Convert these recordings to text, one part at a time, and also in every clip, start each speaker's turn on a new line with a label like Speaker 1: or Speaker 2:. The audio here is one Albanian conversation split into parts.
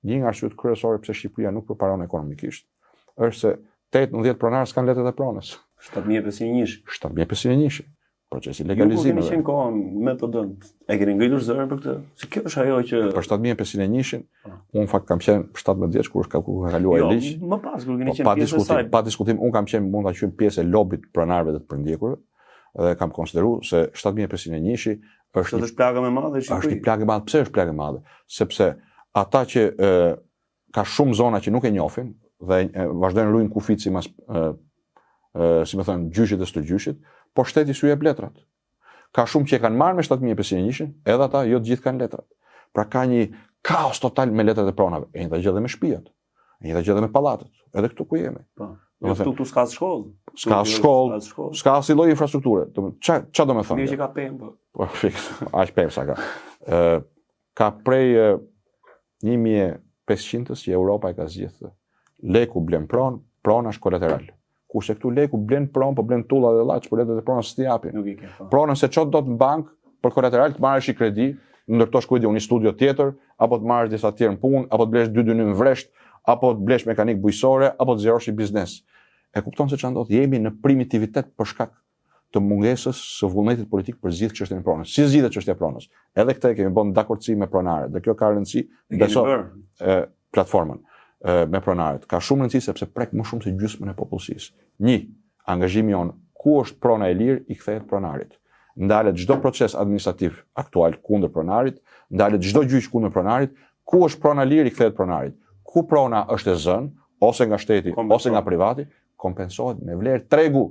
Speaker 1: Një nga arsyet kryesore pse Shqipëria nuk përparon ekonomikisht është se 18 pronarë s'kan letrat e pronës.
Speaker 2: 7501.
Speaker 1: 7501. Procesi legalizimit.
Speaker 2: Ju keni qenë kohën metodën. E keni ngritur zërin për këtë? Se kjo është ajo që
Speaker 1: për 7501, unë në fakt kam qenë 17 vjeç kur ka kaluar ligj.
Speaker 2: Jo, më pas kur keni qenë pjesë e saj.
Speaker 1: Pa diskutim, unë kam qenë mund ta quajmë pjesë e lobit pronarëve të përndjekurve dhe kam konsideruar se 7501
Speaker 2: është plaga më e madhe e Shqipërisë.
Speaker 1: Është një plagë e madhe. Pse është plagë e madhe? Sepse ata që ka shumë zona që nuk e njohin dhe vazhdojnë rujnë kufit si mas si më thënë gjyshit e stërgjyshit, po shteti s'u jep letrat. Ka shumë që e kanë marrë me 7501, edhe ata jo të gjithë kanë letrat. Pra ka një kaos total me letrat e pronave. E njëjta gjë edhe me shtëpiat. E njëjta gjë edhe me pallatet. Edhe këtu ku jemi.
Speaker 2: Po. Këtu s'ka shkollë.
Speaker 1: S'ka shkollë, s'ka asnjë lloj infrastrukture. Ç'a do të thonë?
Speaker 2: Mirë që ka pemë.
Speaker 1: Po fiks, aq pemë sa ka. Ka prej 1500-s që Europa e ka zgjidhur. Leku blen pronë, prona është kolateral. Kurse këtu leku blen pronë, po blen tulla dhe llaç, por letrat e pronës s'ti japin.
Speaker 2: Nuk i ke.
Speaker 1: Pronën se çot do të në bank për kolateral të marrësh i kredi, ndërtosh ku di një studio tjetër, apo të marrësh disa të tjerë në punë, apo të blesh 229 në vresht, apo të blesh mekanik bujqësore, apo të zgjerosh i biznes. E kupton se ç'a ndodh? Jemi në primitivitet për shkak të mungesës së vullnetit politik për zgjidhje çështjen e pronës. Si zgjidhet çështja e pronës? Edhe këtë kemi bën dakordsi me pronarët. Dhe kjo ka rëndësi, besoj, platformën me pronarët. Ka shumë rëndësi sepse prek më shumë se gjysmën e popullsisë. 1. Angazhimi jon ku është prona e lirë i kthehet pronarit. Ndalet çdo proces administrativ aktual kundër pronarit, ndalet çdo gjyq kundër pronarit, ku është prona e lirë i kthehet pronarit. Ku prona është e zënë, ose nga shteti, ose nga privati, kompensohet me vlerë tregu.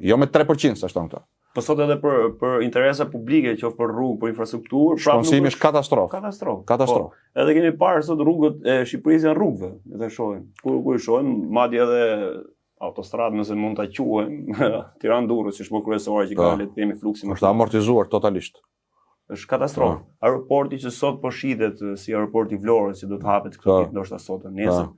Speaker 1: Jo me 3%, sa shton këta.
Speaker 2: Po sot edhe për interesa publike, qoftë për rrugë, për infrastrukturë,
Speaker 1: shponsimi është katastrofë.
Speaker 2: Katastrofë. Edhe kemi parë sot rrugët e Shqipërisë janë rrugëve, edhe shohim. Ku i shohim, madje edhe autostradë nëse mund ta quajmë, Tiranë-Durrës, që është më kryesore që ka le të themi fluksin.
Speaker 1: Është amortizuar totalisht.
Speaker 2: Është katastrofë. Aeroporti që sot po shitet si aeroporti i Vlorës, që do të hapet këtu ndoshta sot nesër.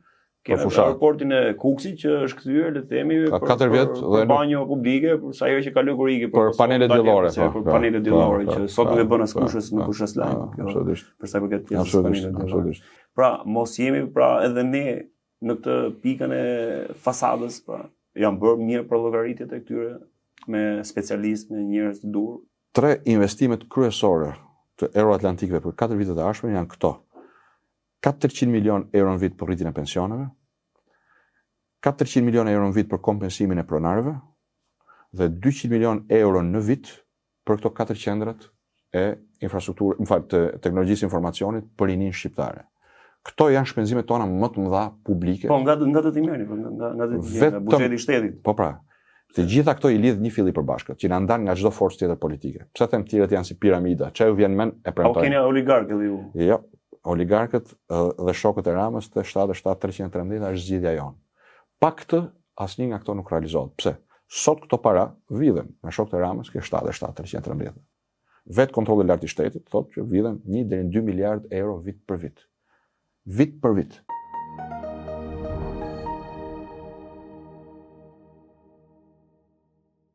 Speaker 2: Aeroportin e Kuksit që është kthyer le të themi
Speaker 1: për 4 vjet
Speaker 2: dhe banjo publike për sa herë që kaloi kurrigi
Speaker 1: për panelet diellore,
Speaker 2: për panelet diellore që sot nuk e bën askush, nuk është as lajm.
Speaker 1: Absolutisht.
Speaker 2: Për sa i përket pjesës së panelet diellore. Pra, mos jemi pra edhe ne në këtë pikën e fasadës, pra, janë bërë mirë për llogaritjet e këtyre me specialistë, me njerëz të dur.
Speaker 1: 3 investimet kryesore të Euroatlantikëve për 4 vitet e ardhshme janë këto. 400 milion euro në vit për rritjen e pensioneve, 400 milion euro në vit për kompensimin e pronarëve dhe 200 milion euro në vit për këto 4 qendrat e infrastrukturë, të teknologjisë informacionit për rinin shqiptare. Këto janë shpenzimet tona më të mëdha publike.
Speaker 2: Po nga do t'i merrni, nga buxheti i shtetit.
Speaker 1: Po pra. Të gjitha këto i lidh një fill i përbashkët, që na ndan nga çdo forcë tjetër politike. Pse them tjerët janë si piramida, çaju vjen mend e premtoj.
Speaker 2: Po keni oligarkë edhe ju.
Speaker 1: Jo. Oligarkët dhe shokët e Ramës të 77-313 është zgjidhja jonë. Pa këtë, asnjë nga këto nuk realizohet. Pse? Sot këto para vidhen me shokët e Ramës ke 77-313. Vetë kontrolli i lartë i shtetit thotë që vidhen 1 deri në 2 miliardë euro vit për vit. Vit për vit.